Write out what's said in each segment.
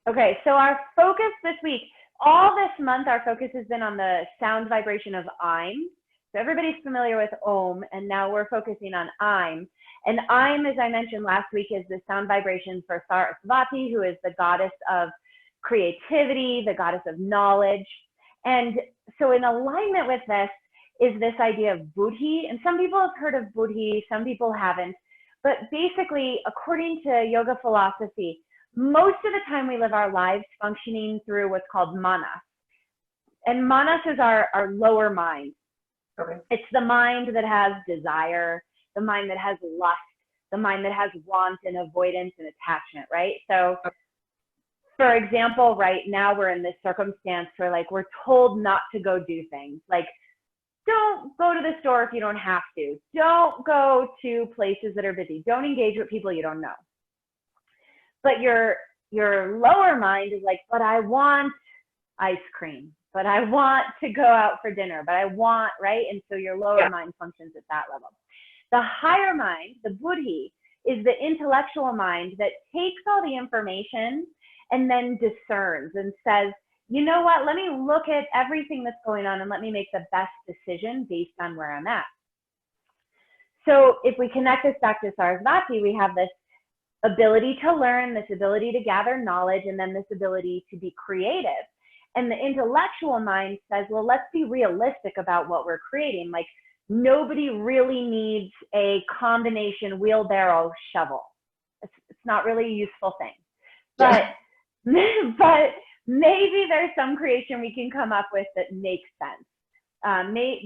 Okay, so our focus this week, all this month, our focus has been on the sound vibration of I'm. So everybody's familiar with Om, and now we're focusing on I'm. And I'm, as I mentioned last week, is the sound vibration for Sarasvati, who is the goddess of creativity, the goddess of knowledge. And so in alignment with this is this idea of Buddhi. And some people have heard of Buddhi, some people haven't. But basically, according to yoga philosophy, most of the time we live our lives functioning through what's called manas. And manas is our lower mind. Okay. It's the mind that has desire, the mind that has lust, the mind that has want and avoidance and attachment, right? So, for example, right now we're in this circumstance where like we're told not to go do things. Like, don't go to the store if you don't have to. Don't go to places that are busy. Don't engage with people you don't know. But your lower mind is like, but I want ice cream, but I want to go out for dinner, but I want, right? And so your lower mind functions at that level. The higher mind, the Buddhi, is the intellectual mind that takes all the information and then discerns and says, you know what, let me look at everything that's going on and let me make the best decision based on where I'm at. So if we connect this back to Sarasvati, we have this ability to learn, this ability to gather knowledge, and then this ability to be creative. And the intellectual mind says, well, let's be realistic about what we're creating. Like, nobody really needs a combination wheelbarrow shovel. It's not really a useful thing. But, but maybe there's some creation we can come up with that makes sense.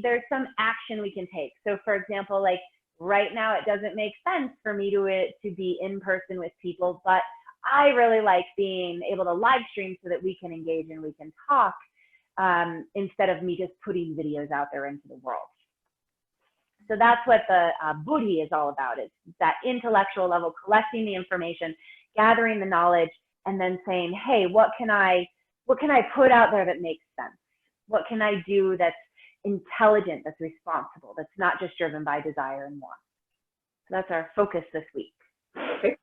There's some action we can take. So for example, like right now, it doesn't make sense for me to be in person with people, but I really like being able to live stream so that we can engage and we can talk instead of me just putting videos out there into the world. So that's what the Buddhi is all about. It's that intellectual level, collecting the information, gathering the knowledge, and then saying, hey, what can I put out there that makes sense? What can I do that's intelligent, that's responsible, that's not just driven by desire and want? So that's our focus this week. Okay.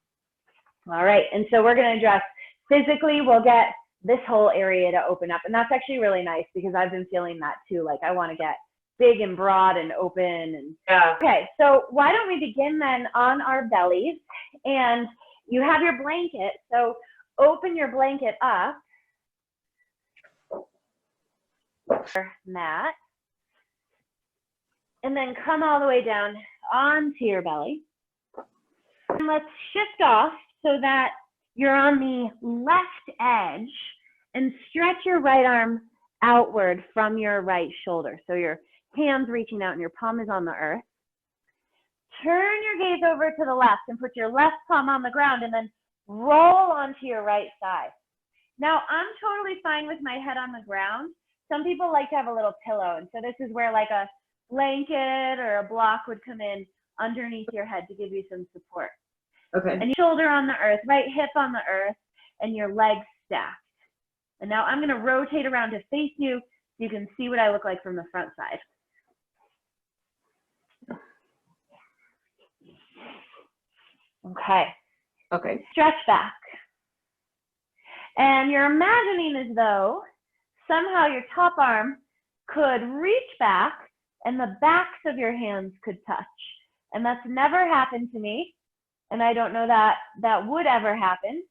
All right, and so we're going to address physically, we'll get this whole area to open up, and that's actually really nice because I've been feeling that too. Like I want to get big and broad and open. And okay, so why don't we begin then on our bellies, and you have your blanket, so open your blanket up, mat, and then come all the way down onto your belly. And let's shift off so that you're on the left edge and stretch your right arm outward from your right shoulder. So your hands reaching out and your palm is on the earth. Turn your gaze over to the left and put your left palm on the ground and then roll onto your right side. Now, I'm totally fine with my head on the ground. Some people like to have a little pillow, and so this is where like a blanket or a block would come in underneath your head to give you some support. Okay. And your shoulder on the earth, right hip on the earth, and your legs stacked. And now I'm going to rotate around to face you so you can see what I look like from the front side. Okay. Okay. Stretch back. And you're imagining as though somehow your top arm could reach back and the backs of your hands could touch. And that's never happened to me. And I don't know that that would ever happen,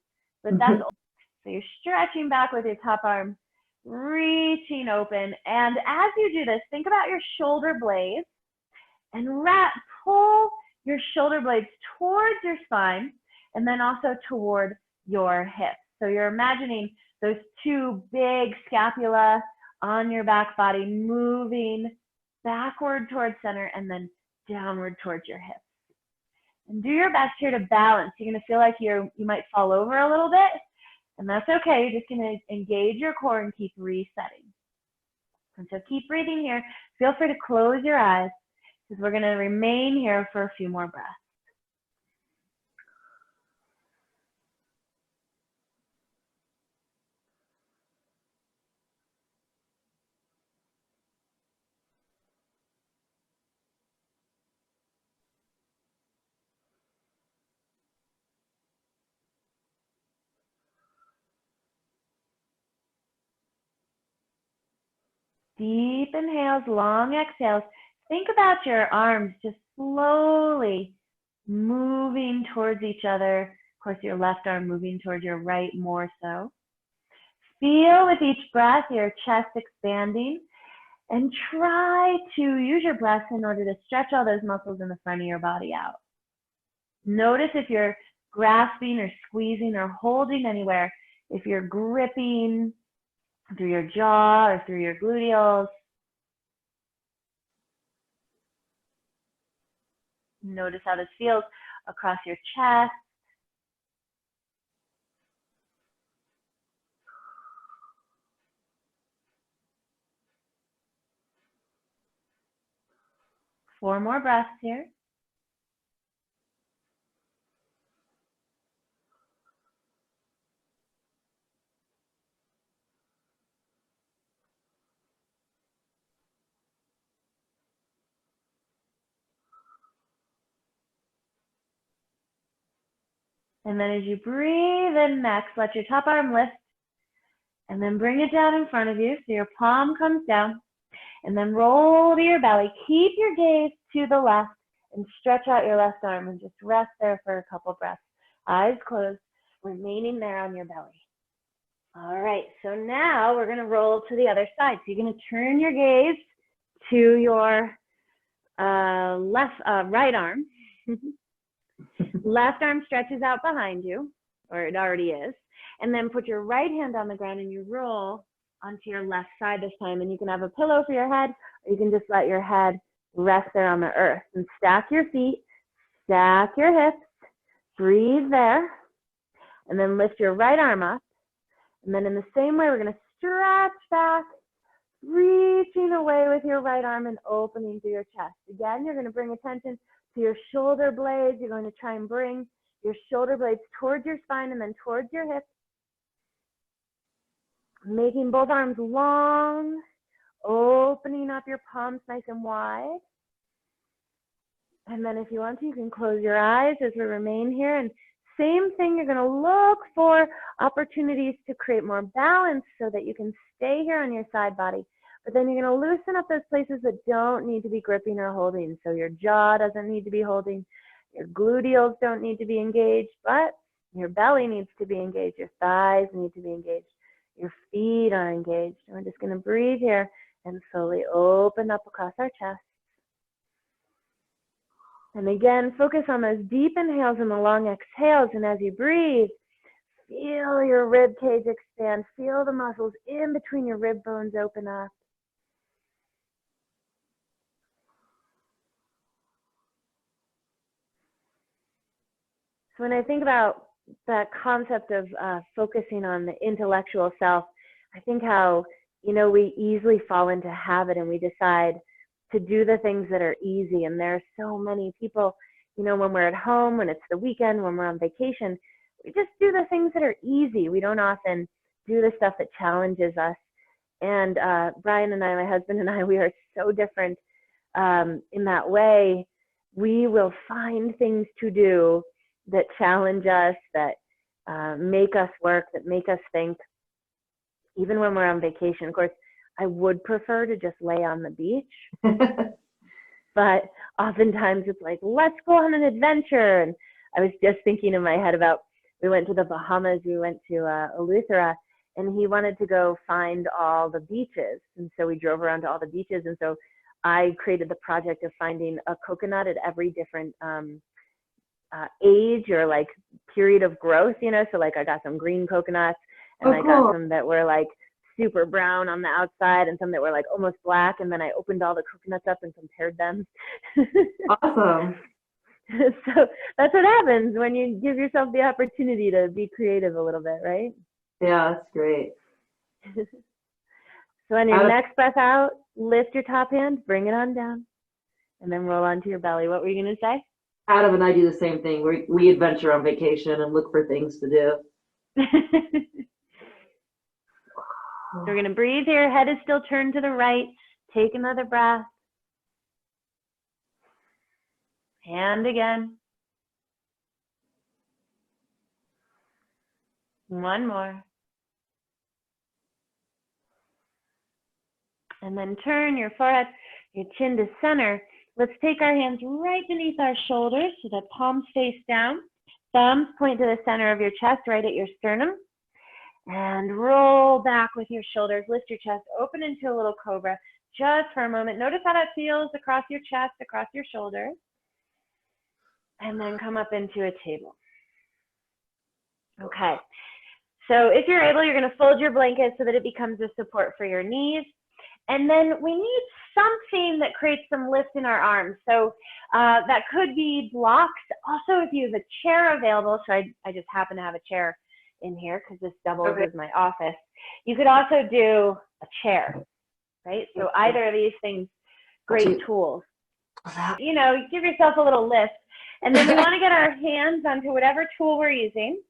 but that's so you're stretching back with your top arm, reaching open. And as you do this, think about your shoulder blades and pull your shoulder blades towards your spine and then also toward your hips. So you're imagining those two big scapula on your back body moving backward towards center and then downward towards your hips. And do your best here to balance. You're going to feel like you might fall over a little bit, and that's okay. You're just going to engage your core and keep resetting. And so keep breathing here. Feel free to close your eyes because we're going to remain here for a few more breaths. Deep inhales, long exhales. Think about your arms just slowly moving towards each other. Of course, your left arm moving towards your right more so. Feel with each breath your chest expanding, and try to use your breath in order to stretch all those muscles in the front of your body out. Notice if you're grasping or squeezing or holding anywhere, if you're gripping through your jaw or through your gluteals. Notice how this feels across your chest. Four more breaths here. And then as you breathe in next, let your top arm lift and then bring it down in front of you so your palm comes down, and then roll to your belly. Keep your gaze to the left and stretch out your left arm and just rest there for a couple breaths. Eyes closed, remaining there on your belly. All right, so now we're going to roll to the other side. So you're going to turn your gaze to your right arm. Left arm stretches out behind you, or it already is. And then put your right hand on the ground and you roll onto your left side this time. And you can have a pillow for your head, or you can just let your head rest there on the earth. And stack your feet, stack your hips, breathe there, and then lift your right arm up. And then in the same way, we're going to stretch back, reaching away with your right arm and opening through your chest. Again, you're going to bring attention to your shoulder blades. You're going to try and bring your shoulder blades towards your spine and then towards your hips. Making both arms long, opening up your palms nice and wide. And then if you want to, you can close your eyes as we remain here. And same thing, you're going to look for opportunities to create more balance so that you can stay here on your side body. But then you're going to loosen up those places that don't need to be gripping or holding. So your jaw doesn't need to be holding. Your gluteals don't need to be engaged, but your belly needs to be engaged. Your thighs need to be engaged. Your feet are engaged. And we're just going to breathe here and slowly open up across our chest. And again, focus on those deep inhales and the long exhales. And as you breathe, feel your rib cage expand. Feel the muscles in between your rib bones open up. So when I think about that concept of focusing on the intellectual self, I think how, we easily fall into habit and we decide to do the things that are easy. And there are so many people, when we're at home, when it's the weekend, when we're on vacation, we just do the things that are easy. We don't often do the stuff that challenges us. And Brian and I, my husband and I, we are so different in that way. We will find things to do that challenge us, that make us work, that make us think, even when we're on vacation. Of course, I would prefer to just lay on the beach, but oftentimes it's like, let's go on an adventure. And I was just thinking in my head about, we went to the Bahamas, we went to Eleuthera, and he wanted to go find all the beaches. And so we drove around to all the beaches. And so I created the project of finding a coconut at every different age or like period of growth, so like I got some green coconuts and I got some that were like super brown on the outside and some that were like almost black, and then I opened all the coconuts up and compared them. Awesome. So that's what happens when you give yourself the opportunity to be creative a little bit, right? Yeah, that's great. So on your next breath out, lift your top hand, bring it on down, and then roll onto your belly. What were you going to say? Adam and I do the same thing. We adventure on vacation and look for things to do. So we're going to breathe here. Head is still turned to the right. Take another breath. And again. One more. And then turn your forehead, your chin to center. Let's take our hands right beneath our shoulders so that palms face down. Thumbs point to the center of your chest, right at your sternum. And roll back with your shoulders. Lift your chest, open into a little cobra just for a moment. Notice how that feels across your chest, across your shoulders. And then come up into a table. Okay. So if you're able, you're going to fold your blanket so that it becomes a support for your knees. And then we need something that creates some lift in our arms. So that could be blocks. Also, if you have a chair available, so I just happen to have a chair in here because this doubles as my office. You could also do a chair, right? So either of these things, great tools. You know, give yourself a little lift. And then we want to get our hands onto whatever tool we're using.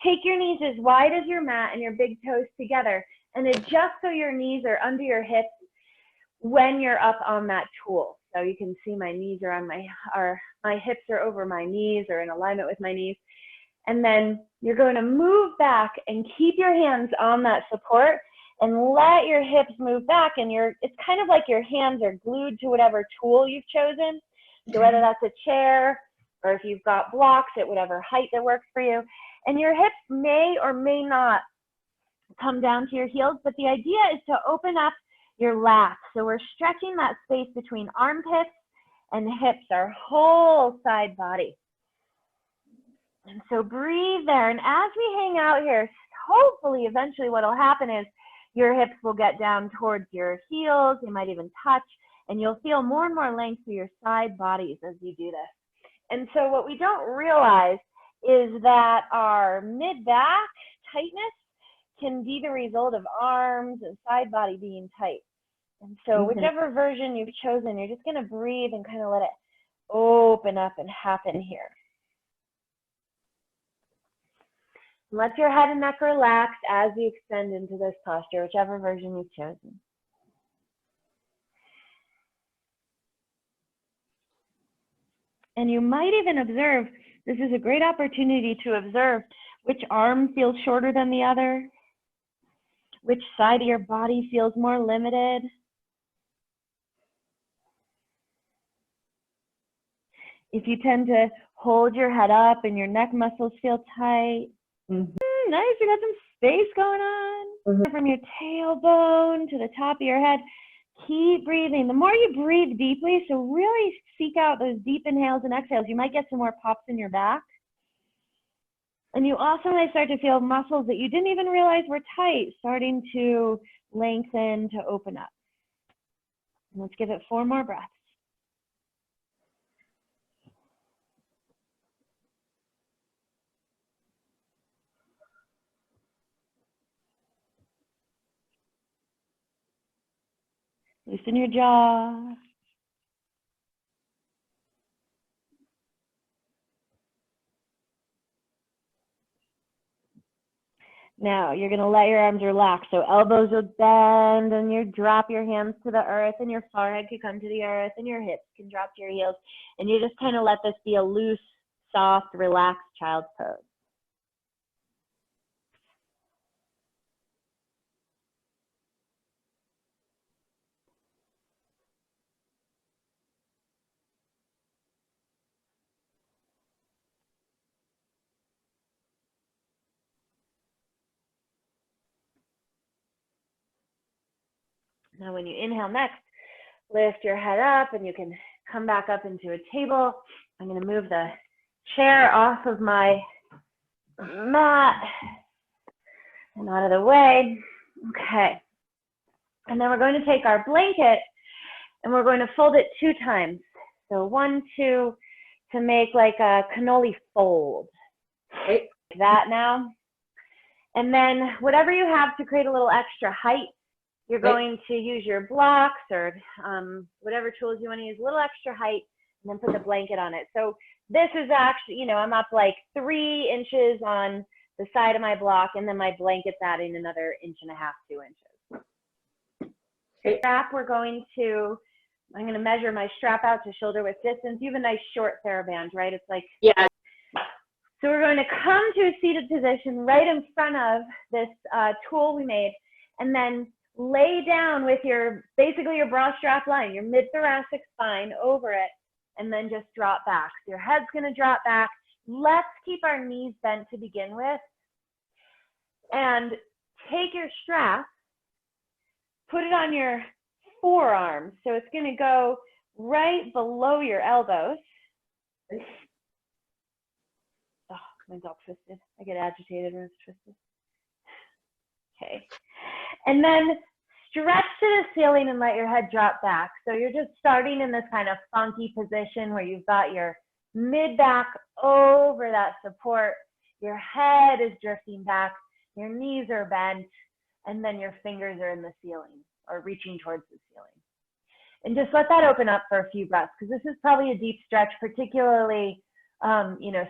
Take your knees as wide as your mat and your big toes together, and adjust so your knees are under your hips when you're up on that tool. So you can see my knees are on my hips are over my knees or in alignment with my knees. And then you're going to move back and keep your hands on that support and let your hips move back. And it's kind of like your hands are glued to whatever tool you've chosen. So whether that's a chair or if you've got blocks at whatever height that works for you. And your hips may or may not come down to your heels, but the idea is to open up your lats. So we're stretching that space between armpits and hips, our whole side body. And so breathe there. And as we hang out here, hopefully eventually what will happen is your hips will get down towards your heels. They might even touch, and you'll feel more and more length through your side bodies as you do this. And so what we don't realize is that our mid-back tightness can be the result of arms and side body being tight. And so whichever version you've chosen, you're just going to breathe and kind of let it open up and happen here. Let your head and neck relax as you extend into this posture, whichever version you've chosen. And you might even observe, this is a great opportunity to observe which arm feels shorter than the other, which side of your body feels more limited. If you tend to hold your head up and your neck muscles feel tight, nice, you got some space going on. From your tailbone to the top of your head. Keep breathing. The more you breathe deeply, so really seek out those deep inhales and exhales. You might get some more pops in your back. And you also might start to feel muscles that you didn't even realize were tight starting to lengthen, to open up. And let's give it 4 more breaths. Loosen your jaw. Now you're going to let your arms relax. So elbows will bend and you drop your hands to the earth and your forehead can come to the earth and your hips can drop to your heels. And you just kind of let this be a loose, soft, relaxed child's pose. Now when you inhale next, lift your head up and you can come back up into a table. I'm going to move the chair off of my mat and out of the way. Okay. And then we're going to take our blanket and we're going to fold it 2 times. So 1, 2, to make like a cannoli fold. Like that now. And then whatever you have to create a little extra height, you're going to use your blocks or whatever tools you want to use, a little extra height, and then put the blanket on it. So this is actually, you know, I'm up like 3 inches on the side of my block, and then my blanket's adding another 1.5 inches, 2 inches. Okay. Strap, I'm going to measure my strap out to shoulder width distance. You have a nice short TheraBand, right? It's like, yeah. So we're going to come to a seated position right in front of this tool we made, and then lay down with basically your bra strap line, your mid-thoracic spine over it, and then just drop back. So your head's gonna drop back. Let's keep our knees bent to begin with. And take your strap, put it on your forearms. So it's gonna go right below your elbows. Oh, mine's all twisted. I get agitated when it's twisted. Okay. And then stretch to the ceiling and let your head drop back. So you're just starting in this kind of funky position where you've got your mid back over that support. Your head is drifting back. Your knees are bent. And then your fingers are in the ceiling or reaching towards the ceiling. And just let that open up for a few breaths, because this is probably a deep stretch, particularly,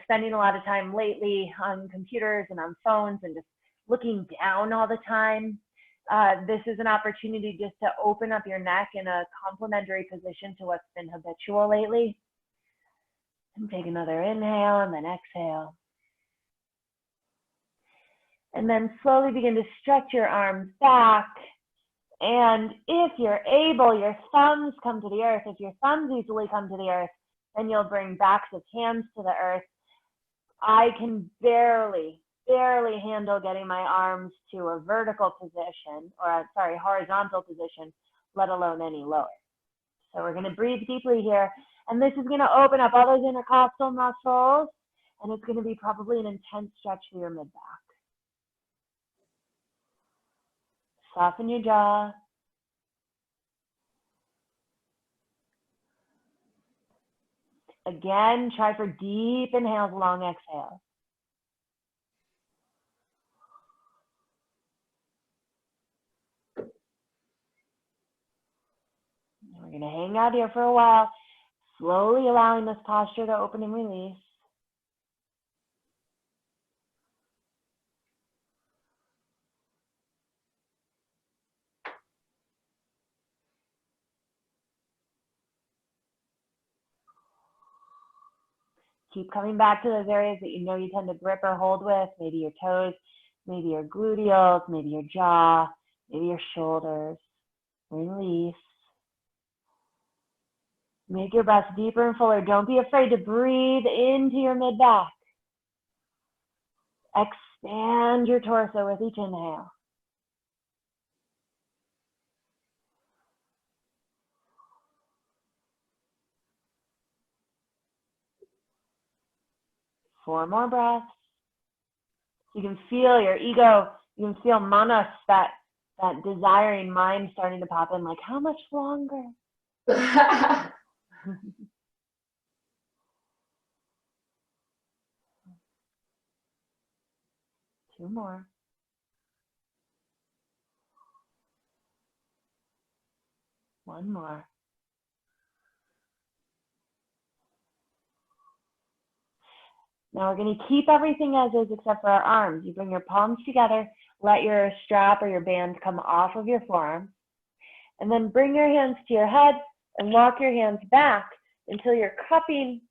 spending a lot of time lately on computers and on phones and just looking down all the time. This is an opportunity just to open up your neck in a complementary position to what's been habitual lately. And take another inhale and then exhale. And then slowly begin to stretch your arms back. And if you're able, your thumbs come to the earth. If your thumbs easily come to the earth, then you'll bring backs of hands to the earth. I can barely handle getting my arms to a vertical position, or horizontal position, let alone any lower. So we're going to breathe deeply here. And this is going to open up all those intercostal muscles. And it's going to be probably an intense stretch for your mid-back. Soften your jaw. Again, try for deep inhales, long exhales. We're going to hang out here for a while, slowly allowing this posture to open and release. Keep coming back to those areas that you know you tend to grip or hold with, maybe your toes, maybe your gluteals, maybe your jaw, maybe your shoulders. Release. Make your breath deeper and fuller. Don't be afraid to breathe into your mid-back. Expand your torso with each inhale. Four more breaths. You can feel your ego, you can feel manas, that desiring mind starting to pop in, like, how much longer? Two more. One more. Now we're going to keep everything as is except for our arms. You bring your palms together, let your strap or your band come off of your forearm, and then bring your hands to your head and walk your hands back until you're cupping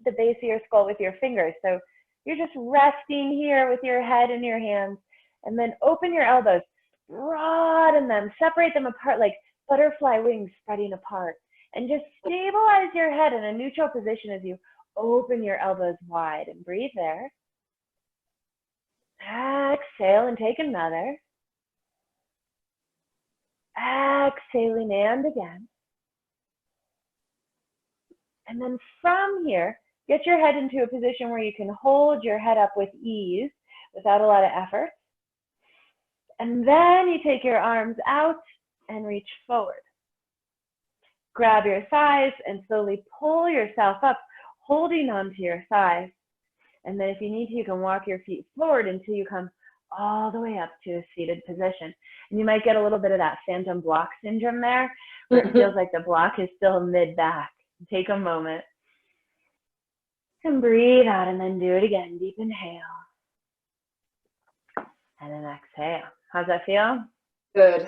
the base of your skull with your fingers. So you're just resting here with your head in your hands, and then open your elbows, broaden them, separate them apart like butterfly wings spreading apart, and just stabilize your head in a neutral position as you open your elbows wide and breathe there. Exhale and take another. Exhaling and again. And then from here, get your head into a position where you can hold your head up with ease without a lot of effort. And then you take your arms out and reach forward. Grab your thighs and slowly pull yourself up, holding onto your thighs. And then if you need to, you can walk your feet forward until you come all the way up to a seated position. And you might get a little bit of that phantom block syndrome there, where it feels like the block is still mid-back. Take a moment and breathe out, and then do it again. Deep inhale. And then exhale. How's that feel? Good.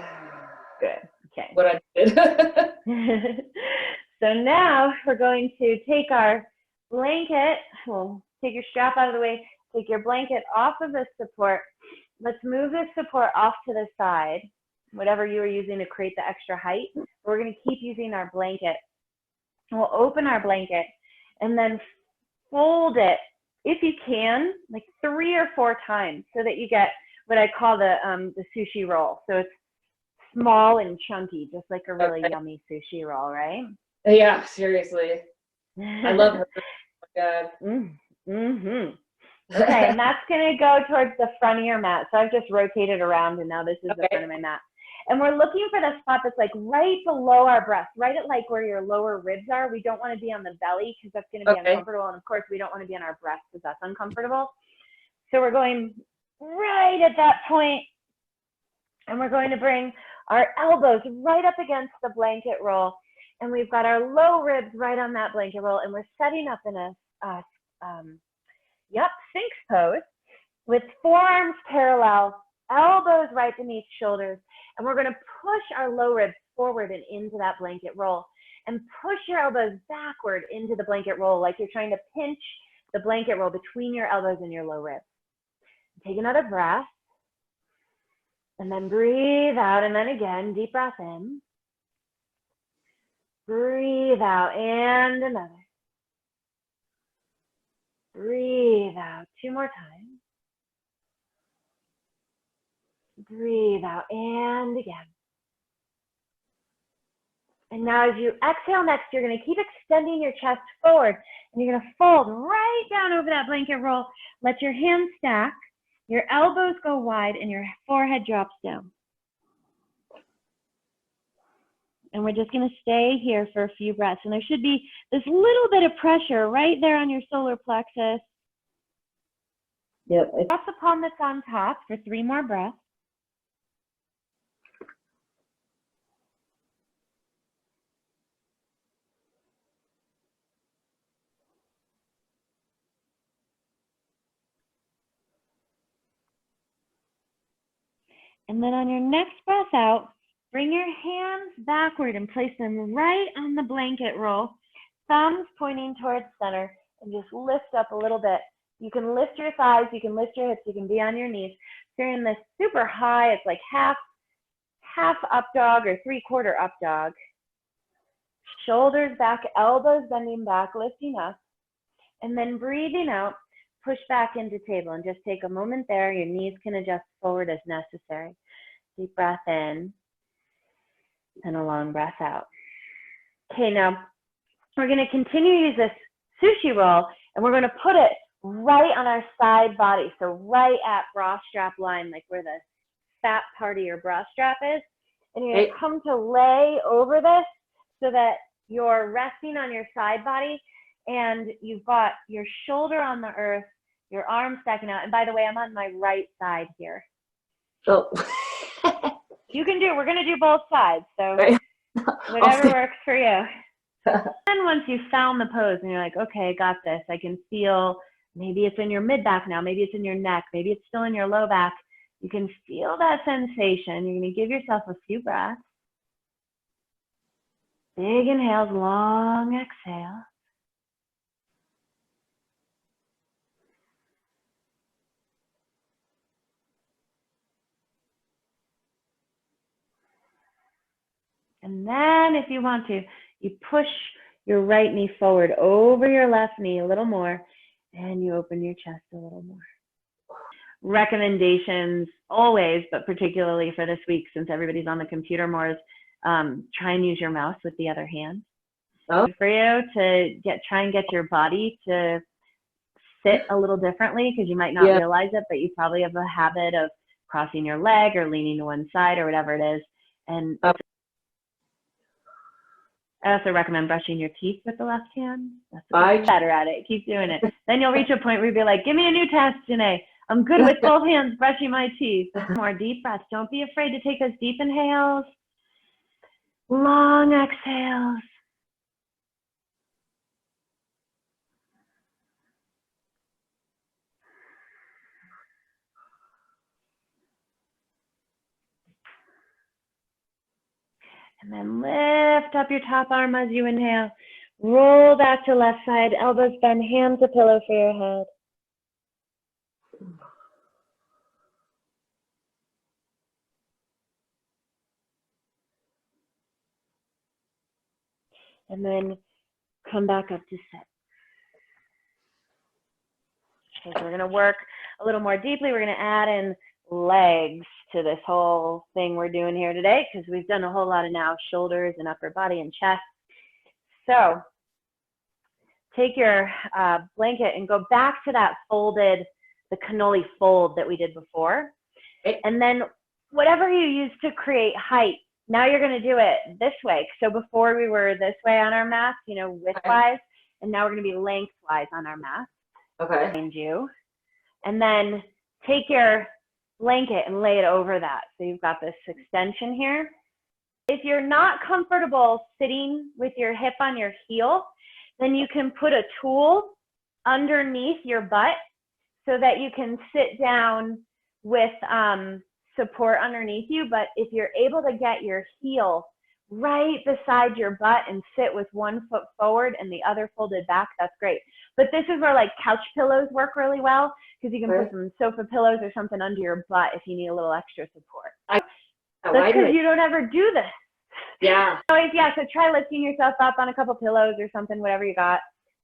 Good. Okay. What I did. So now we're going to take our blanket. We'll take your strap out of the way. Take your blanket off of the support. Let's move this support off to the side. whatever you were using to create the extra height. We're going to keep using our blanket. We'll open our blanket and then fold it, if you can, like 3 or 4 times so that you get what I call the sushi roll. So it's small and chunky, just like a really yummy sushi roll, right? Yeah, seriously. I love her. Oh my God. Okay, and that's going to go towards the front of your mat. So I've just rotated around, and now this is the front of my mat. And we're looking for the spot that's like right below our breast, right at like where your lower ribs are. We don't want to be on the belly because that's going to be uncomfortable. And of course, we don't want to be on our breast because that's uncomfortable. So we're going right at that point, and we're going to bring our elbows right up against the blanket roll. And we've got our low ribs right on that blanket roll. And we're setting up in a, Sphinx pose with forearms parallel, elbows right beneath shoulders. And we're going to push our low ribs forward and into that blanket roll. And push your elbows backward into the blanket roll like you're trying to pinch the blanket roll between your elbows and your low ribs. Take another breath. And then breathe out. And then again, deep breath in. Breathe out. And another. Breathe out. 2 more times. Breathe out. And again. And now as you exhale next, you're going to keep extending your chest forward. And you're going to fold right down over that blanket roll. Let your hands stack. Your elbows go wide and your forehead drops down. And we're just going to stay here for a few breaths. And there should be this little bit of pressure right there on your solar plexus. Yep. Press the palm that's on top for 3 more breaths. And then on your next breath out, bring your hands backward and place them right on the blanket roll. Thumbs pointing towards center, and just lift up a little bit. You can lift your thighs, you can lift your hips, you can be on your knees. If you're in this super high, it's like half up dog or 3/4 up dog. Shoulders back, elbows bending back, lifting up. And then breathing out, push back into table and just take a moment there. Your knees can adjust forward as necessary. Deep breath in and a long breath out. Okay, now we're going to continue to use this sushi roll, and we're going to put it right on our side body. So right at bra strap line, like where the fat part of your bra strap is. And you're going to come to lay over this so that you're resting on your side body and you've got your shoulder on the earth, your arms stacking out. And by the way, I'm on my right side here. Oh. You can do, we're going to do both sides. So whatever works for you. And once you've found the pose and you're like, okay, got this. I can feel, maybe it's in your mid back now. Maybe it's in your neck. Maybe it's still in your low back. You can feel that sensation. You're going to give yourself a few breaths. Big inhales, long exhale. And then if you want to, you push your right knee forward over your left knee a little more, and you open your chest a little more. Recommendations always, but particularly for this week, since everybody's on the computer more, is try and use your mouse with the other hand. Oh. For you to try and get your body to sit a little differently, because you might not realize it, but you probably have a habit of crossing your leg or leaning to one side or whatever it is. And I also recommend brushing your teeth with the left hand. That's better at it. Keep doing it. Then you'll reach a point where you'll be like, give me a new test, Jenay. I'm good with both hands brushing my teeth. More deep breaths. Don't be afraid to take those deep inhales. Long exhales. And then lift up your top arm as you inhale. Roll back to left side, elbows bend, hands a pillow for your head. and then come back up to sit. Okay, so we're going to work a little more deeply. We're going to add in legs to this whole thing we're doing here today, because we've done a whole lot of now shoulders and upper body and chest. So take your blanket and go back to that folded, the cannoli fold that we did before. And then whatever you use to create height, now you're going to do it this way. So before we were this way on our mat, you know, widthwise, and now we're going to be lengthwise on our mat. Okay. Behind you. And then take your blanket and lay it over that. So you've got this extension here. If you're not comfortable sitting with your hip on your heel, then you can put a tool underneath your butt so that you can sit down with support underneath you. But if you're able to get your heel right beside your butt and sit with one foot forward and the other folded back, that's great. But this is where like couch pillows work really well, because you can put some sofa pillows or something under your butt if you need a little extra support. That's because you don't ever do this. Yeah. Yeah, so try lifting yourself up on a couple pillows or something, whatever you got,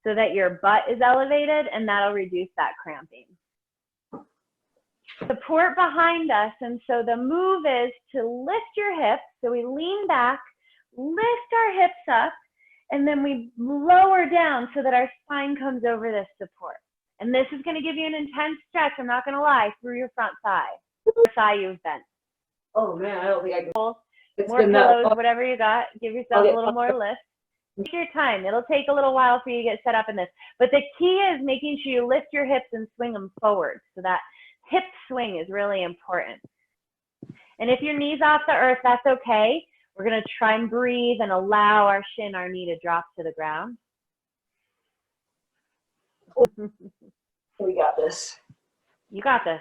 so that your butt is elevated, and that'll reduce that cramping. Support behind us, and so the move is to lift your hips. So we lean back, lift our hips up, and then we lower down so that our spine comes over this support. And this is going to give you an intense stretch, I'm not going to lie, through your front thigh, the thigh you've bent. Oh man, I don't think I can. More pillows, whatever you got. Give yourself a little more lift. Take your time. It'll take a little while for you to get set up in this. But the key is making sure you lift your hips and swing them forward. So that hip swing is really important. And if your knee's off the earth, that's okay. We're going to try and breathe and allow our shin, our knee to drop to the ground. We got this. You got this.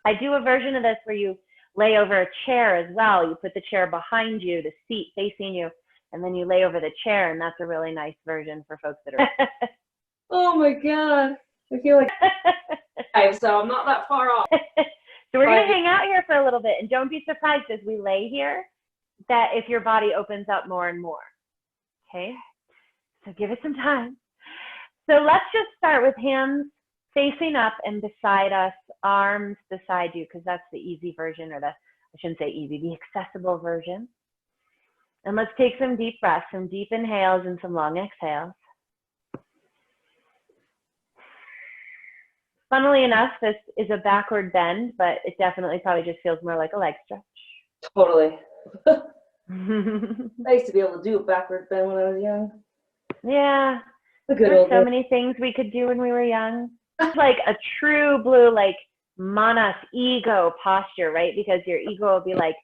I do a version of this where you lay over a chair as well. You put the chair behind you, the seat facing you, and then you lay over the chair, and that's a really nice version for folks that are. Oh my God. I feel like so I'm not that far off. So we're going to hang out here for a little bit, and don't be surprised as we lay here that if your body opens up more and more. Okay? So give it some time. So let's just start with hands facing up and beside us, arms beside you, because that's the easy version, or I shouldn't say easy, the accessible version. And let's take some deep breaths, some deep inhales and some long exhales. Funnily enough, this is a backward bend, but it definitely probably just feels more like a leg stretch. Totally. I used to be able to do a backward bend when I was young. Yeah. There's so many things we could do when we were young. It's like a true blue, like manas, ego posture, right? Because your ego will be like,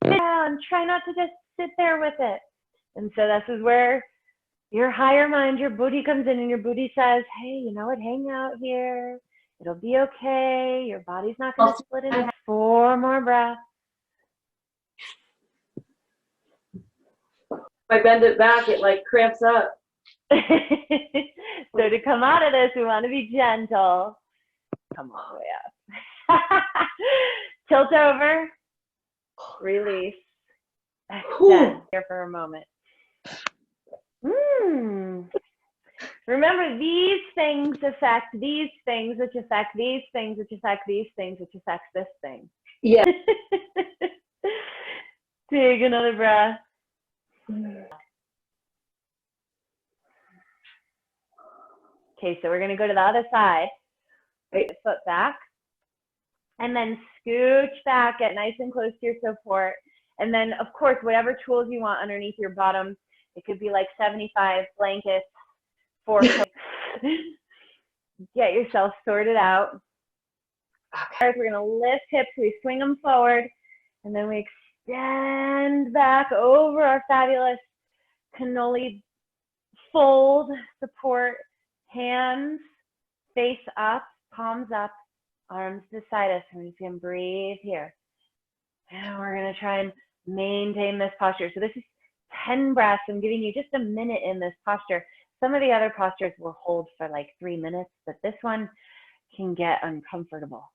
sit down, try not to just sit there with it. And so this is where your higher mind, your Buddhi comes in, and your Buddhi says, hey, you know what, hang out here. It'll be okay. Your body's not going to split in half. 4 more breaths. If I bend it back, it like cramps up. So to come out of this, we want to be gentle. Come all the way up. Tilt over. Release. Extend here for a moment. Remember, these things affect these things, which affect these things, which affect these things, which affects this thing. Yeah. Take another breath. Okay, so we're going to go to the other side. Right foot back. And then scooch back, get nice and close to your support. And then, of course, whatever tools you want underneath your bottom. It could be like 75 blankets, 4 pillows. Get yourself sorted out. Okay. We're going to lift hips. We swing them forward. And then we extend back over our fabulous cannoli fold, support, hands face up, palms up, arms beside us. And we're just going to breathe here. And we're going to try and maintain this posture. So this is 10 breaths. I'm giving you just a minute in this posture. Some of the other postures will hold for like 3 minutes, but this one can get uncomfortable.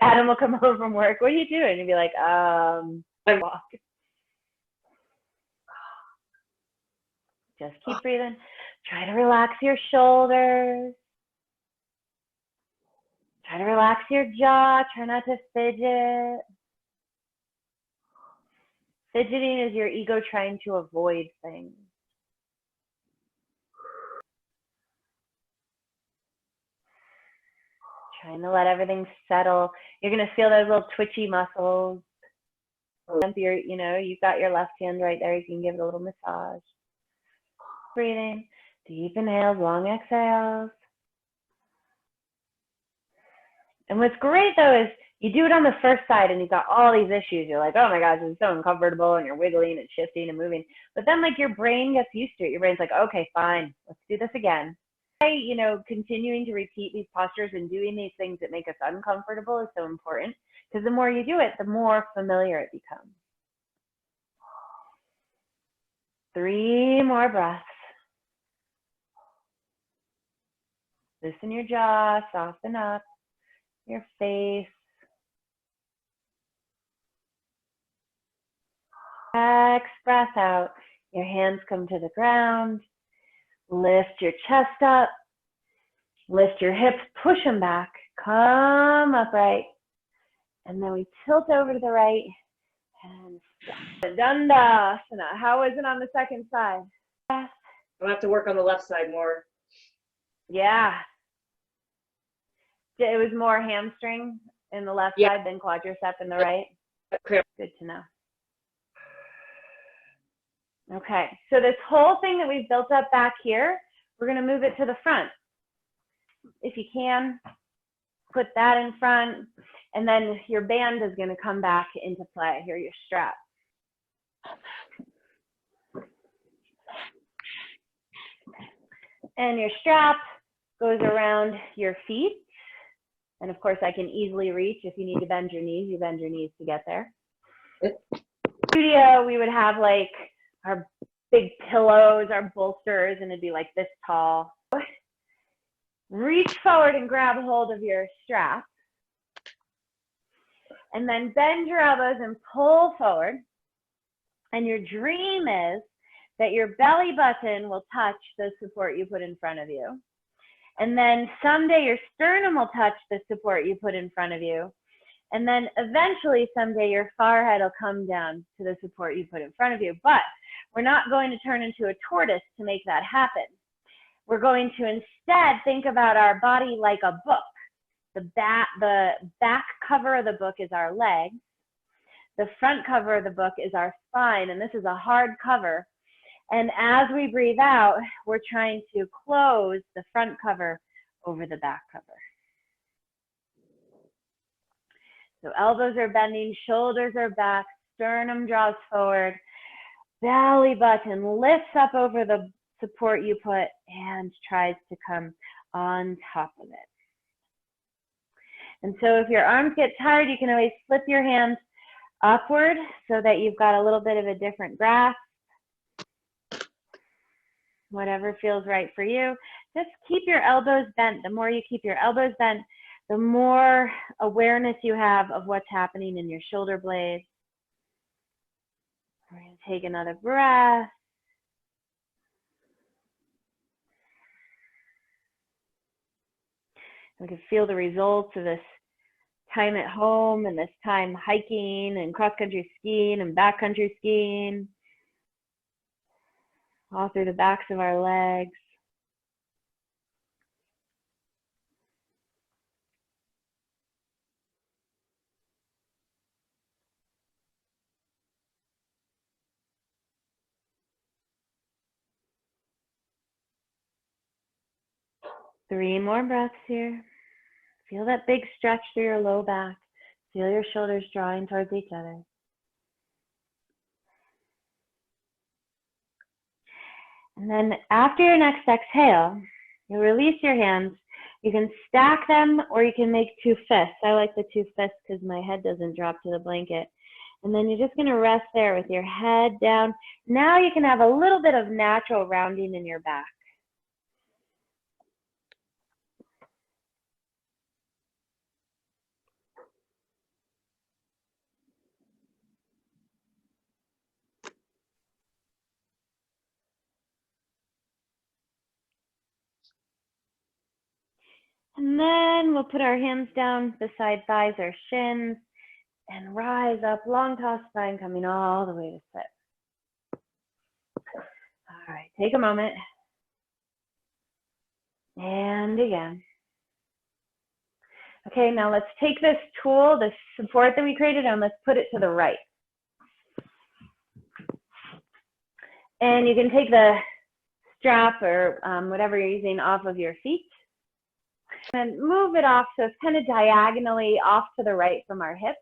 Adam will come home from work. What are you doing? And be like, I walk. Just keep breathing. Try to relax your shoulders. Try to relax your jaw. Try not to fidget. Fidgeting is your ego trying to avoid things. Trying to let everything settle. You're going to feel those little twitchy muscles. You know, you've got your left hand right there. You can give it a little massage. Breathing. Deep inhales, long exhales. And what's great though is you do it on the first side and you've got all these issues. You're like, oh my gosh, this is so uncomfortable, and you're wiggling and shifting and moving. But then like your brain gets used to it. Your brain's like, okay, fine, let's do this again. You know, continuing to repeat these postures and doing these things that make us uncomfortable is so important, because the more you do it, the more familiar it becomes. 3 more breaths. Loosen your jaw, soften up your face. Next breath out. Your hands come to the ground. Lift your chest up. Lift your hips, push them back. Come upright. And then we tilt over to the right and stop. Dandasana. How is it on the second side? I'll have to work on the left side more. Yeah. It was more hamstring in the left side than quadricep in the right? Okay. Good to know. Okay, so this whole thing that we've built up back here, we're going to move it to the front. If you can, put that in front, and then your band is going to come back into play. Here, your strap. And your strap goes around your feet. And of course, I can easily reach. If you need to bend your knees, you bend your knees to get there. Studio, we would have like our big pillows, our bolsters, and it'd be like this tall. Reach forward and grab a hold of your strap. And then bend your elbows and pull forward. And your dream is that your belly button will touch the support you put in front of you. And then someday your sternum will touch the support you put in front of you. And then eventually someday your forehead will come down to the support you put in front of you. But we're not going to turn into a tortoise to make that happen. We're going to instead think about our body like a book. The back cover of the book is our legs. The front cover of the book is our spine. And this is a hard cover. And as we breathe out, we're trying to close the front cover over the back cover. So elbows are bending, shoulders are back, sternum draws forward, belly button lifts up over the support you put and tries to come on top of it. And so if your arms get tired, you can always flip your hands upward so that you've got a little bit of a different grasp. Whatever feels right for you. Just keep your elbows bent. The more you keep your elbows bent, the more awareness you have of what's happening in your shoulder blades. We're going to take another breath. We can feel the results of this time at home and this time hiking and cross-country skiing and backcountry skiing. All through the backs of our legs. Three more breaths here. Feel that big stretch through your low back. Feel your shoulders drawing towards each other. And then after your next exhale, you release your hands. You can stack them or you can make 2 fists. I like the 2 fists because my head doesn't drop to the blanket. And then you're just going to rest there with your head down. Now you can have a little bit of natural rounding in your back. And then we'll put our hands down beside thighs or shins and rise up, long toss spine coming all the way to sit. All right, take a moment. And again. Okay, now let's take this tool, this support that we created, and let's put it to the right. And you can take the strap or whatever you're using off of your feet and move it off so it's kind of diagonally off to the right from our hips.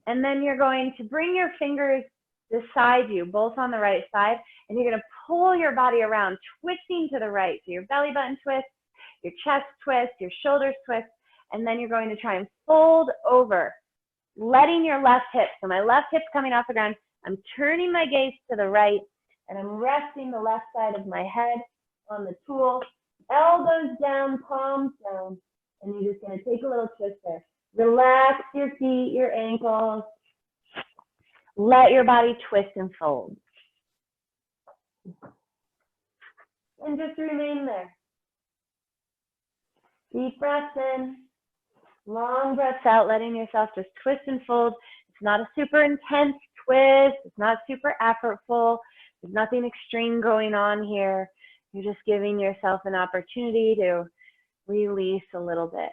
And then you're going to bring your fingers beside you, both on the right side, and you're going to pull your body around, twisting to the right. So your belly button twist, your chest twist, your shoulders twist, and then you're going to try and fold over, letting your left hip, so my left hip's coming off the ground, I'm turning my gaze to the right, and I'm resting the left side of my head on the tool, elbows down, palms down, and you're just going to take a little twist there. Relax your feet, your ankles. Let your body twist and fold. And just remain there. Deep breaths in, long breaths out, letting yourself just twist and fold. It's not a super intense twist. It's not super effortful. There's nothing extreme going on here. You're just giving yourself an opportunity to release a little bit.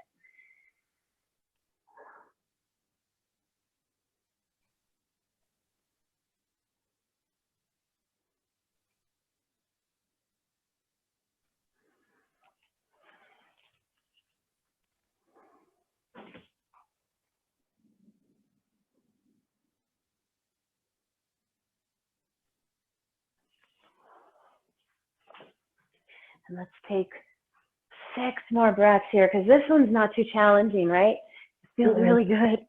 And let's take 6 more breaths here, because this one's not too challenging, right? It feels really good.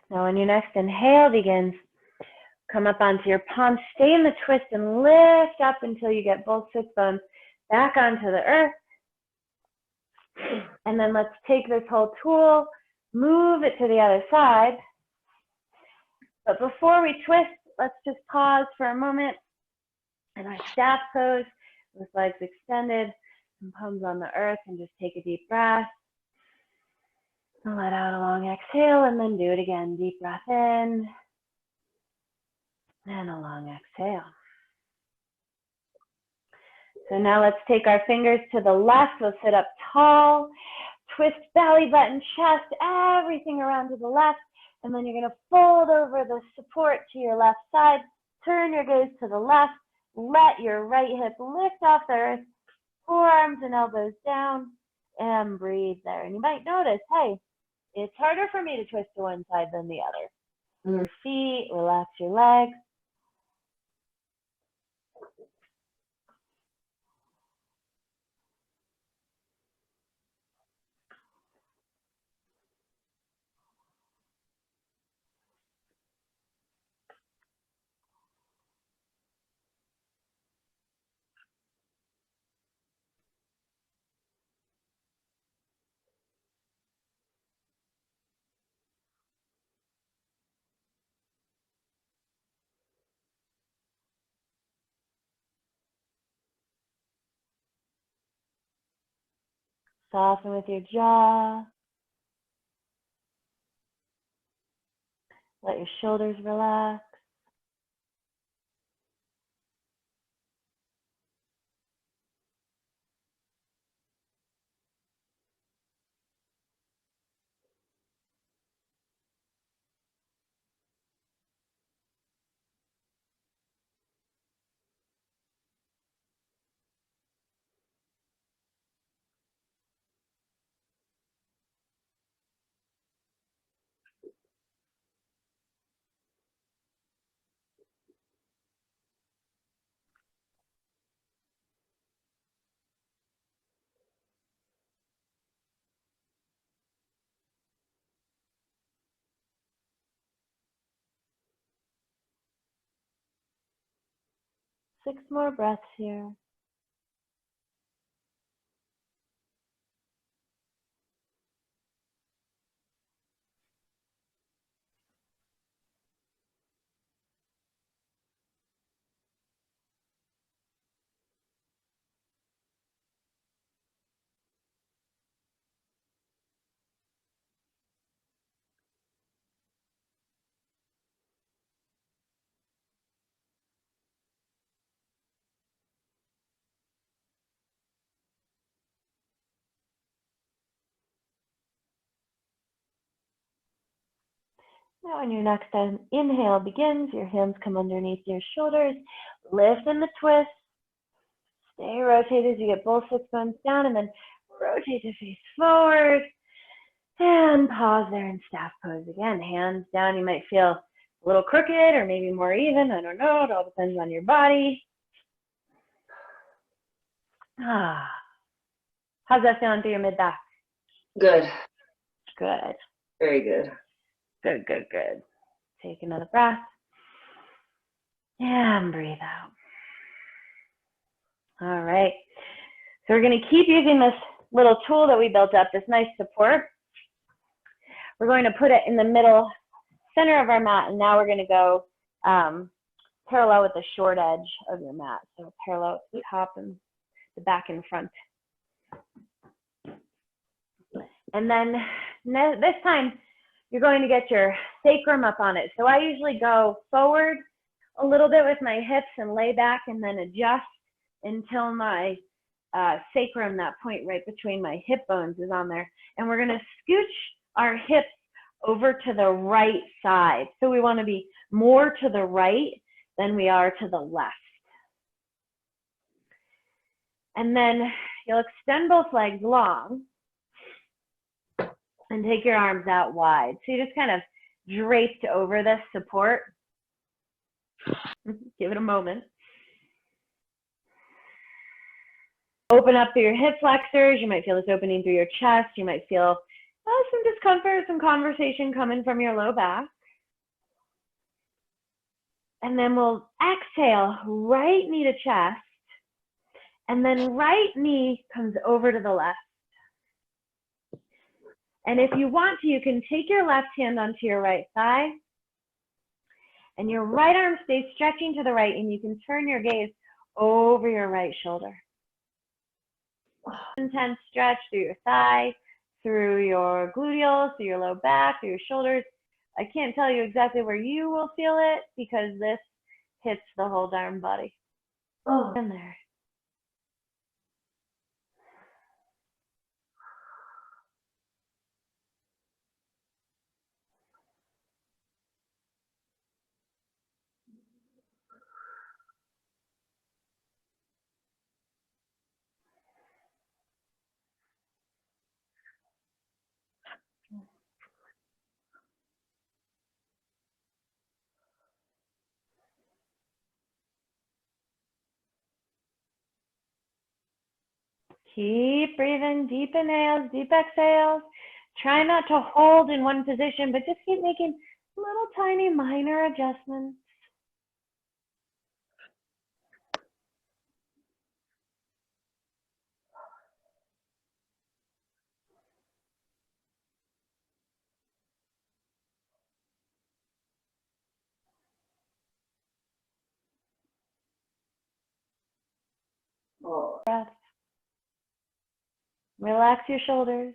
Now when your next inhale begins, come up onto your palms, stay in the twist and lift up until you get both sit bones back onto the earth. And then let's take this whole tool, move it to the other side. But before we twist, let's just pause for a moment in our staff pose with legs extended and palms on the earth, and just take a deep breath. And let out a long exhale, and then do it again. Deep breath in and a long exhale. So now let's take our fingers to the left. We'll sit up tall, twist belly button, chest, everything around to the left. And then you're going to fold over the support to your left side. Turn your gaze to the left. Let your right hip lift off the earth. Forearms and elbows down. And breathe there. And you might notice, hey, it's harder for me to twist to one side than the other. Your feet, relax your legs. Soften with your jaw. Let your shoulders relax. 6 more breaths here. Now when your next inhale begins, your hands come underneath your shoulders, lift in the twist, stay rotated as you get both sits bones down, and then rotate to face forward, and pause there in staff pose again. Hands down, you might feel a little crooked or maybe more even, I don't know, it all depends on your body. How's that feeling through your mid-back? Good. Good. Very good. Good, good, good. Take another breath. And breathe out. All right. So we're going to keep using this little tool that we built up, this nice support. We're going to put it in the middle center of our mat, and now we're going to go parallel with the short edge of your mat. So parallel at the top and the back and front. And then this time, you're going to get your sacrum up on it. So I usually go forward a little bit with my hips and lay back and then adjust until my sacrum, that point right between my hip bones, is on there. And we're going to scooch our hips over to the right side. So we want to be more to the right than we are to the left. And then you'll extend both legs long and take your arms out wide. So you just kind of draped over this support. Give it a moment. Open up through your hip flexors. You might feel this opening through your chest. You might feel some discomfort, some conversation coming from your low back. And then we'll exhale, right knee to chest. And then right knee comes over to the left. And if you want to, you can take your left hand onto your right thigh. And your right arm stays stretching to the right, and you can turn your gaze over your right shoulder. Intense stretch through your thigh, through your gluteals, through your low back, through your shoulders. I can't tell you exactly where you will feel it because this hits the whole darn body. Oh, in there. Keep breathing, deep inhales, deep exhales. Try not to hold in one position, but just keep making little tiny minor adjustments. Breath. Relax your shoulders.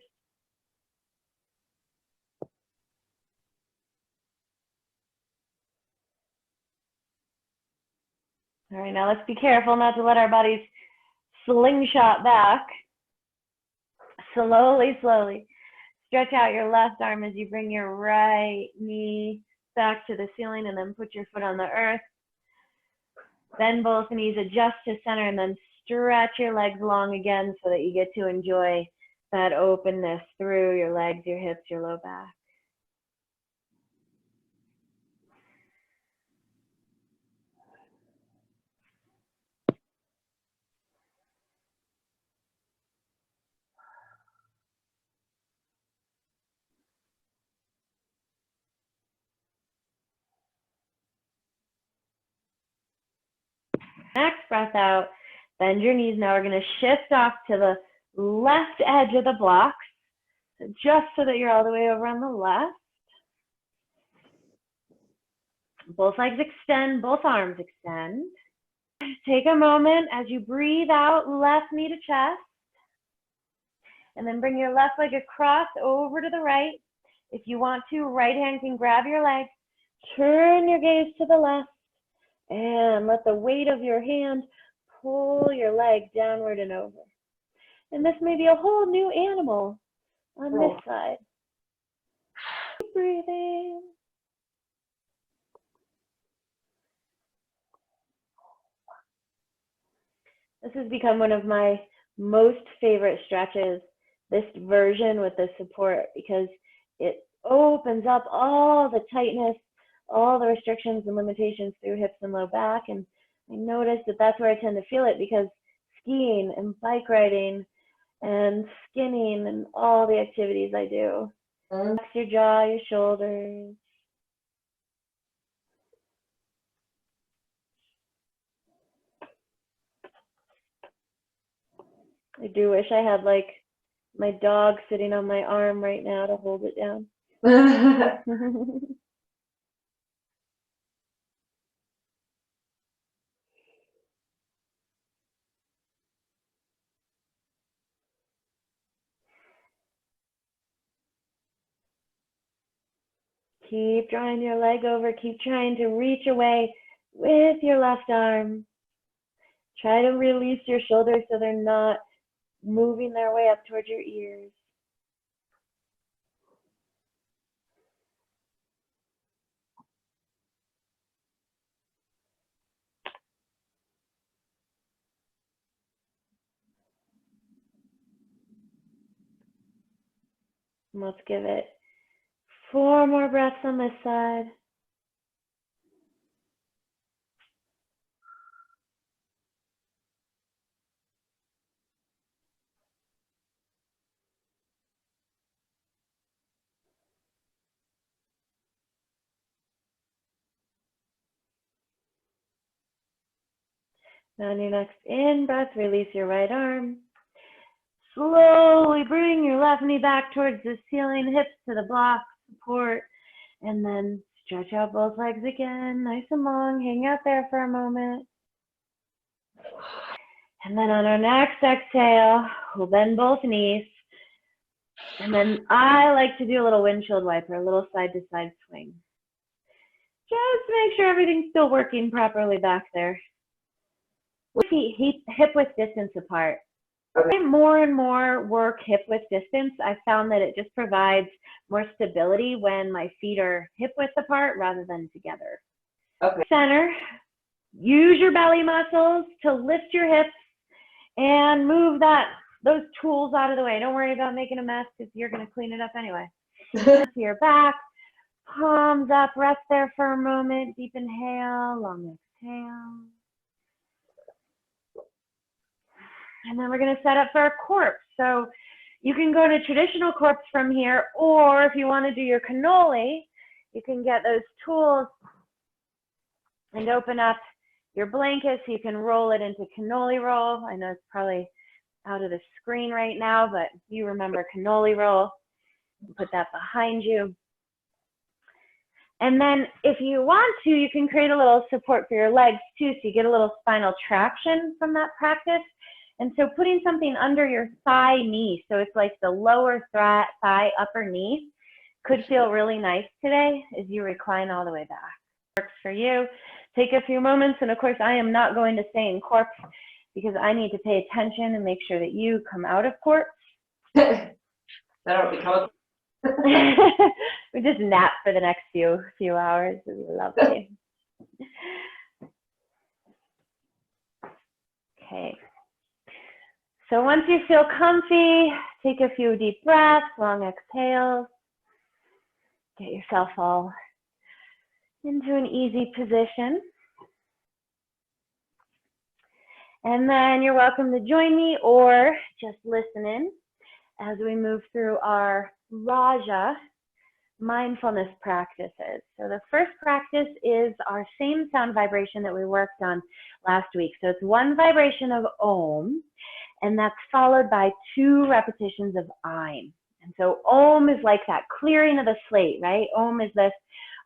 All right, now let's be careful not to let our bodies slingshot back. Slowly, slowly. Stretch out your left arm as you bring your right knee back to the ceiling and then put your foot on the earth. Bend both knees, adjust to center, and then stretch your legs long again so that you get to enjoy that openness through your legs, your hips, your low back. Next breath out, bend your knees. Now we're going to shift off to the left edge of the blocks, just so that you're all the way over on the left. Both legs extend, both arms extend. Take a moment as you breathe out, left knee to chest. And then bring your left leg across over to the right. If you want to, right hand can grab your leg. Turn your gaze to the left. And let the weight of your hand pull your leg downward and over. And this may be a whole new animal on this side. Keep breathing. This has become one of my most favorite stretches, this version with the support, because it opens up all the tightness, all the restrictions and limitations through hips and low back. And I notice that that's where I tend to feel it, because skiing and bike riding and skinning and all the activities I do. Relax your jaw, your shoulders. I do wish I had like my dog sitting on my arm right now to hold it down. Keep drawing your leg over. Keep trying to reach away with your left arm. Try to release your shoulders so they're not moving their way up towards your ears. And let's give it 4 more breaths on this side. Now on your next in breath, release your right arm. Slowly bring your left knee back towards the ceiling, hips to the block, support, and then stretch out both legs again, nice and long. Hang out there for a moment. And then on our next exhale, we'll bend both knees. And then I like to do a little windshield wiper, a little side-to-side swing. Just make sure everything's still working properly back there. Feet hip-width distance apart. Okay. More and more work hip-width distance, I found that it just provides more stability when my feet are hip-width apart rather than together. Okay. Center, use your belly muscles to lift your hips and move those tools out of the way. Don't worry about making a mess because you're going to clean it up anyway. To your back, palms up, rest there for a moment. Deep inhale, long exhale. And then we're going to set up for a corpse. So you can go to traditional corpse from here, or if you want to do your cannoli, you can get those tools and open up your blanket so you can roll it into cannoli roll. I know it's probably out of the screen right now, but you remember cannoli roll. Put that behind you. And then if you want to, you can create a little support for your legs too, so you get a little spinal traction from that practice. And so putting something under your thigh knee, so it's like the lower thigh, upper knee, could feel really nice today as you recline all the way back. Works for you. Take a few moments, and of course I am not going to stay in corpse because I need to pay attention and make sure that you come out of corpse. That'll become We just nap for the next few hours. It would be lovely. Okay. So once you feel comfy, take a few deep breaths, long exhales. Get yourself all into an easy position. And then you're welcome to join me or just listen in as we move through our Raja mindfulness practices. So the first practice is our same sound vibration that we worked on last week. So it's one vibration of Om, and that's followed by 2 repetitions of Aim. And so Om is like that clearing of the slate, right? Om is this,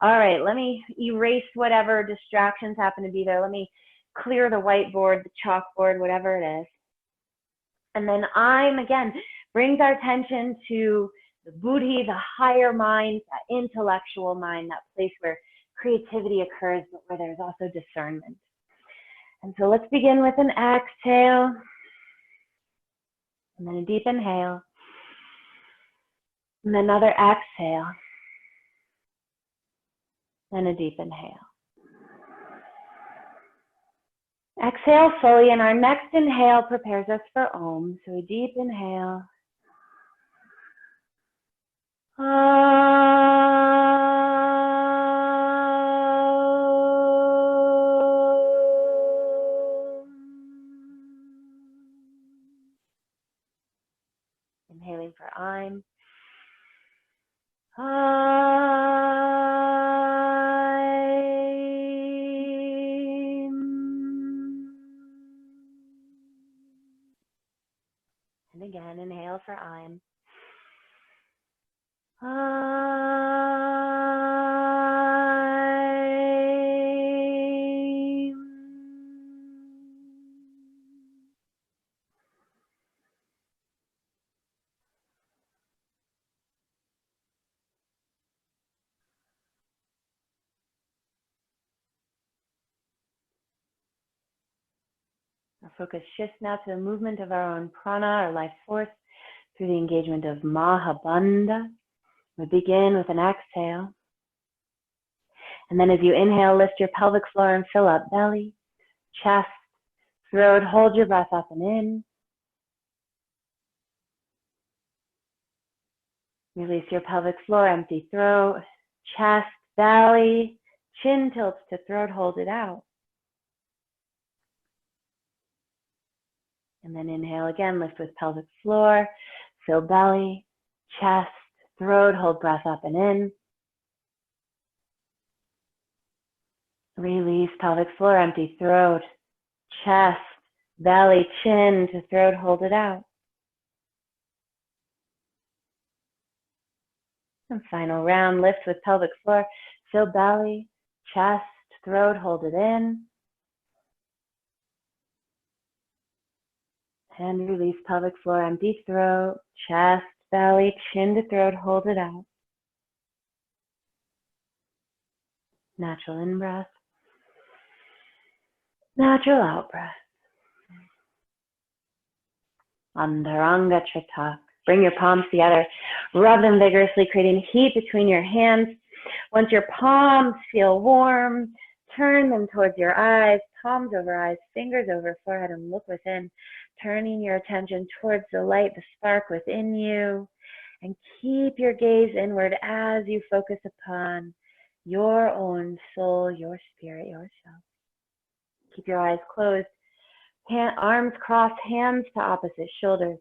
all right, let me erase whatever distractions happen to be there. Let me clear the whiteboard, the chalkboard, whatever it is. And then Aim, again, brings our attention to the Buddhi, the higher mind, that intellectual mind, that place where creativity occurs, but where there's also discernment. And so let's begin with an exhale, and then a deep inhale, and another exhale, and a deep inhale. Exhale fully, and our next inhale prepares us for Om. So a deep inhale. Inhaling for Aim. And again, inhale for Aim. Our focus shifts now to the movement of our own prana, our life force, through the engagement of Mahabandha. We begin with an exhale. And then as you inhale, lift your pelvic floor and fill up belly, chest, throat. Hold your breath up and in. Release your pelvic floor, empty throat, chest, belly, chin tilts to throat. Hold it out. And then inhale again, lift with pelvic floor, fill belly, chest, throat. Hold breath up and in. Release pelvic floor, empty throat, chest, belly, chin to throat. Hold it out. And final round, lift with pelvic floor, fill belly, chest, throat. Hold it in. And release pelvic floor, empty throat, chest, belly, chin to throat. Hold it out. Natural in-breath. Natural out-breath. Antaranga Chatak. Bring your palms together. Rub them vigorously, creating heat between your hands. Once your palms feel warm, turn them towards your eyes, palms over eyes, fingers over forehead, and look within, turning your attention towards the light, the spark within you. And keep your gaze inward as you focus upon your own soul, your spirit, yourself. Keep your eyes closed. Arms crossed, hands to opposite shoulders,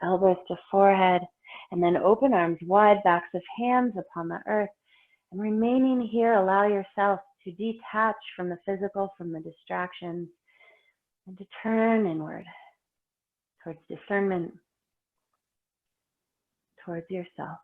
elbows to forehead, and then open arms wide, backs of hands upon the earth. And remaining here, allow yourself to detach from the physical, from the distractions, and to turn inward towards discernment, towards yourself.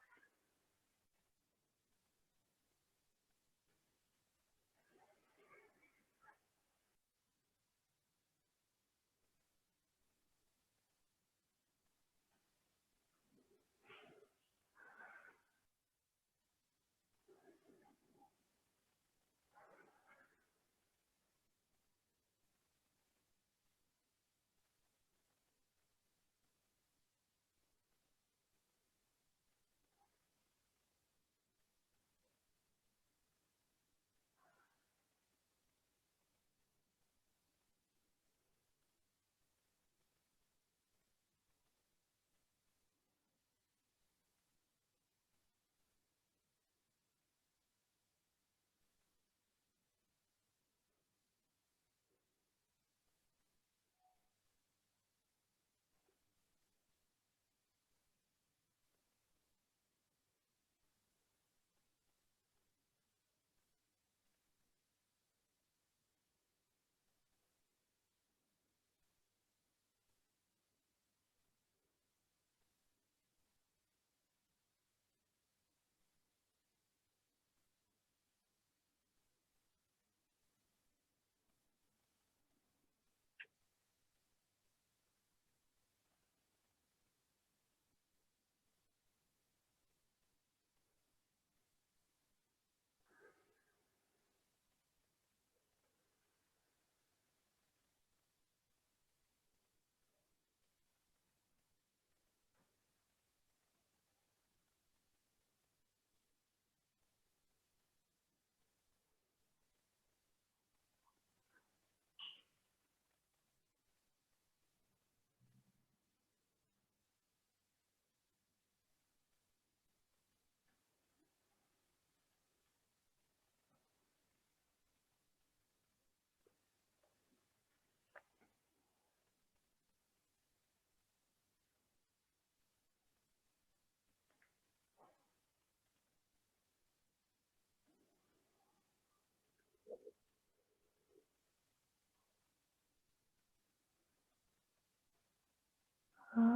Mahurna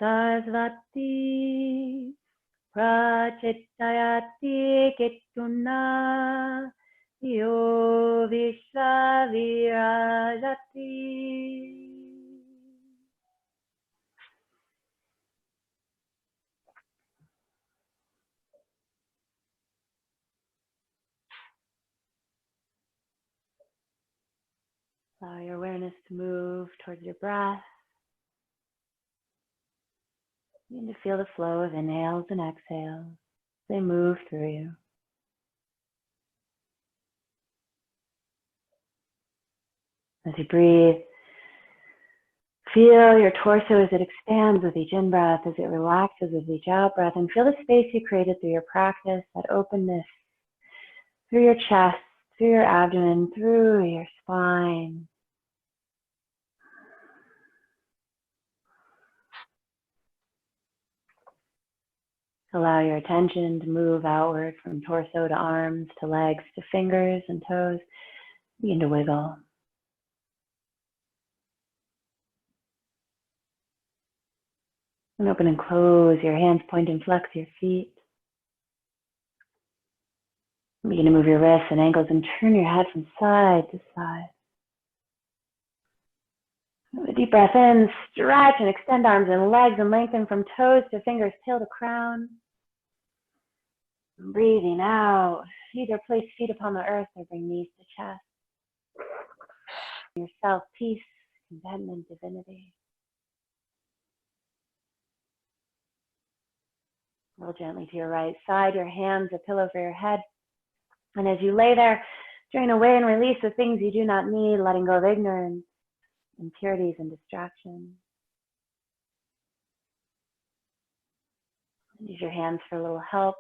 Sarasvati Prachitayati Ketuna Yo Vishwavirajati. Allow your awareness to move towards your breath. You need to feel the flow of inhales and exhales. They move through you. As you breathe, feel your torso as it expands with each in-breath, as it relaxes with each out-breath, and feel the space you created through your practice, that openness through your chest, through your abdomen, through your spine. Allow your attention to move outward from torso to arms, to legs, to fingers and toes. Begin to wiggle. And open and close your hands, point and flex your feet. Begin to move your wrists and ankles and turn your head from side to side. With a deep breath in, stretch and extend arms and legs and lengthen from toes to fingers, tail to crown. And breathing out, either place feet upon the earth or bring knees to chest. Yourself, peace, contentment, divinity. Roll gently to your right side, your hands a pillow for your head. And as you lay there, drain away and release the things you do not need, letting go of ignorance, impurities, and distractions. Use your hands for a little help.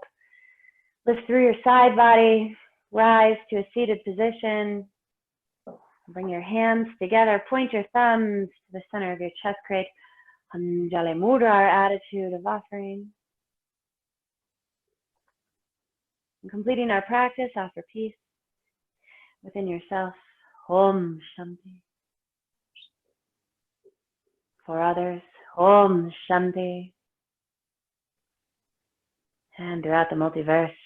Lift through your side body, rise to a seated position. Bring your hands together, point your thumbs to the center of your chest, create Anjali Mudra, our attitude of offering. And completing our practice, offer peace within yourself. Om Shanti. For others, Om Shanti. And throughout the multiverse,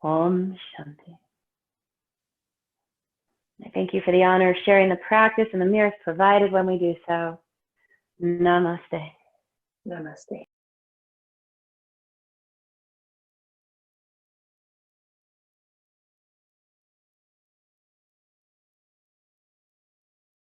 Om Shanti. I thank you for the honor of sharing the practice and the mirrors provided when we do so. Namaste. Namaste.